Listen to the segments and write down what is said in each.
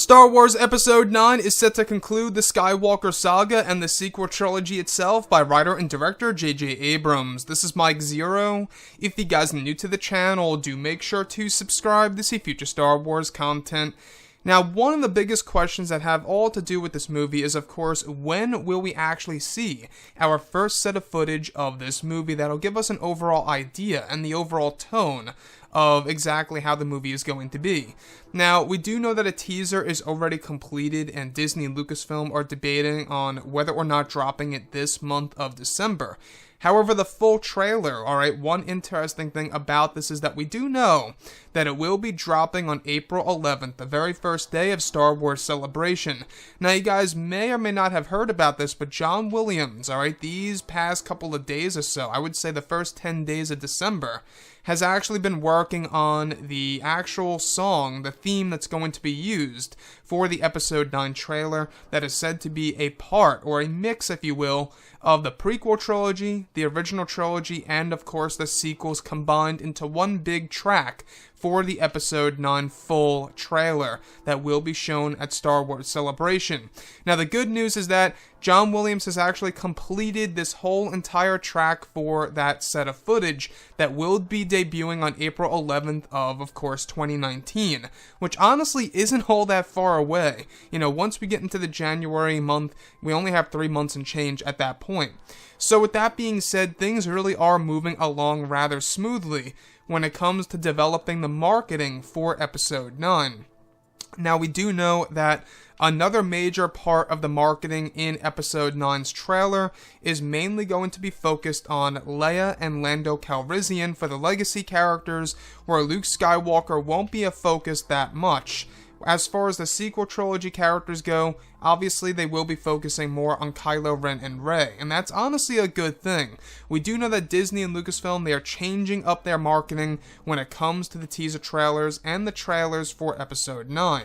Star Wars Episode 9 is set to conclude the Skywalker saga and the sequel trilogy itself by writer and director J.J. Abrams. This is Mike Zero. If you guys are new to the channel, do make sure to subscribe to see future Star Wars content. Now, one of the biggest questions that have all to do with this movie is, of course, when will we actually see our first set of footage of this movie that'll give us an overall idea and the overall tone of exactly how the movie is going to be. Now, we do know that a teaser is already completed and Disney and Lucasfilm are debating on whether or not dropping it this month of December. However, the full trailer, alright, one interesting thing about this is that we do know that it will be dropping on April 11th, the very first day of Star Wars Celebration. Now, you guys may or may not have heard about this, but John Williams, alright, these past couple of days or so, I would say the first 10 days of December, has actually been working on the actual song, the theme that's going to be used for the Episode 9 trailer that is said to be a part, or a mix, if you will, of the prequel trilogy, the original trilogy, and of course the sequels combined into one big track for the Episode 9 full trailer that will be shown at Star Wars Celebration. Now, the good news is that John Williams has actually completed this whole entire track for that set of footage that will be debuting on April 11th of course, 2019, which honestly isn't all that far away. You know, once we get into the January month, we only have 3 months and change at that point. So with that being said, things really are moving along rather smoothly when it comes to developing the marketing for Episode 9. Now, we do know that another major part of the marketing in Episode 9's trailer is mainly going to be focused on Leia and Lando Calrissian for the legacy characters, where Luke Skywalker won't be a focus that much. As far as the sequel trilogy characters go, obviously they will be focusing more on Kylo Ren and Rey, and that's honestly a good thing. We do know that Disney and Lucasfilm, they are changing up their marketing when it comes to the teaser trailers and the trailers for Episode 9.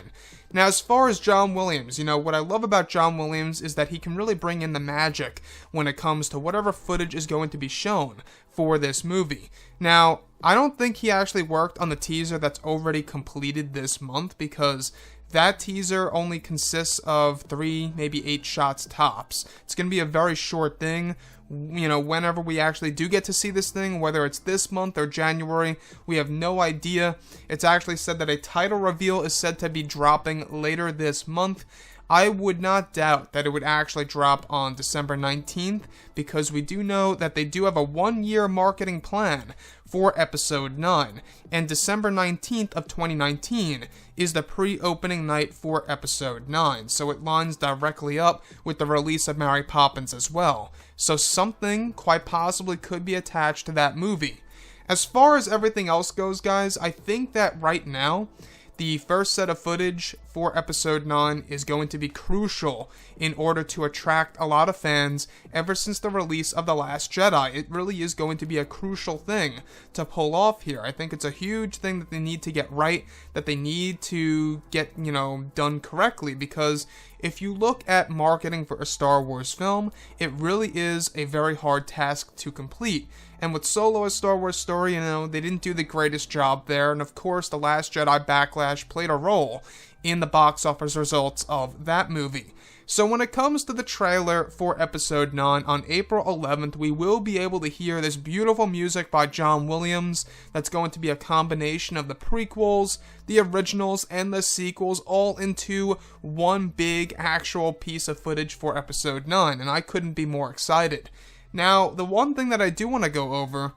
Now, as far as John Williams, you know, what I love about John Williams is that he can really bring in the magic when it comes to whatever footage is going to be shown for this movie. Now, I don't think he actually worked on the teaser that's already completed this month, because that teaser only consists of 3, maybe 8 shots tops. It's going to be a very short thing. You know, whenever we actually do get to see this thing, whether it's this month or January, we have no idea. It's actually said that a title reveal is said to be dropping later this month. I would not doubt that it would actually drop on December 19th, because we do know that they do have a 1-year marketing plan for Episode 9, and December 19th of 2019 is the pre-opening night for Episode 9, so it lines directly up with the release of Mary Poppins as well. So something quite possibly could be attached to that movie. As far as everything else goes, guys, I think that right now, the first set of footage for Episode 9 is going to be crucial in order to attract a lot of fans ever since the release of The Last Jedi. It really is going to be a crucial thing to pull off here. I think it's a huge thing that they need to get right, that they need to get, you know, done correctly, because if you look at marketing for a Star Wars film, it really is a very hard task to complete. And with Solo: A Star Wars Story, you know, they didn't do the greatest job there, and of course, The Last Jedi Backlash played a role in the box office results of that movie. So when it comes to the trailer for Episode 9 on April 11th, we will be able to hear this beautiful music by John Williams that's going to be a combination of the prequels, the originals, and the sequels all into one big actual piece of footage for Episode 9, and I couldn't be more excited. Now, the one thing that I do want to go over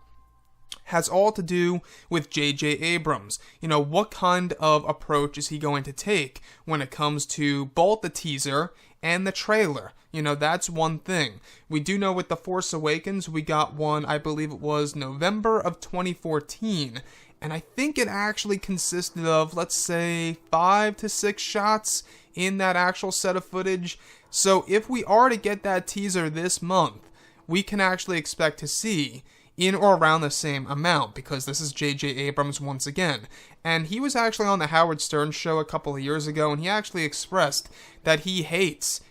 has all to do with J.J. Abrams. You know, what kind of approach is he going to take when it comes to both the teaser and the trailer? You know, that's one thing. We do know with The Force Awakens, we got one, I believe it was November of 2014, and I think it actually consisted of, let's say, 5 to 6 shots in that actual set of footage. So if we are to get that teaser this month, we can actually expect to see in or around the same amount, because this is J.J. Abrams once again. And he was actually on the Howard Stern show a couple of years ago, and he actually expressed that he hates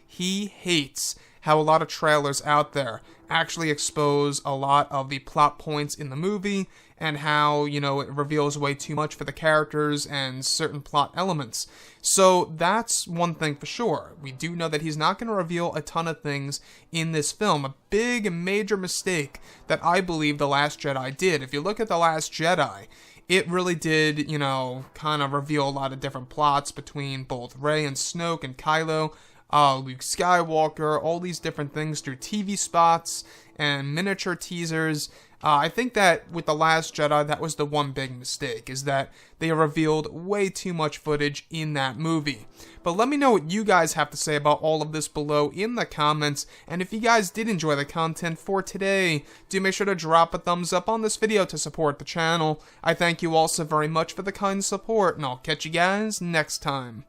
how a lot of trailers out there actually expose a lot of the plot points in the movie, and how, you know, it reveals way too much for the characters and certain plot elements. So that's one thing for sure. We do know that he's not going to reveal a ton of things in this film. A big and major mistake that I believe The Last Jedi did. If you look at The Last Jedi, it really did, you know, kind of reveal a lot of different plots between both Rey and Snoke and Kylo, Luke Skywalker, all these different things through TV spots and miniature teasers. I think that with The Last Jedi, that was the one big mistake, is that they revealed way too much footage in that movie. But let me know what you guys have to say about all of this below in the comments, and if you guys did enjoy the content for today, do make sure to drop a thumbs up on this video to support the channel. I thank you all so very much for the kind support, and I'll catch you guys next time.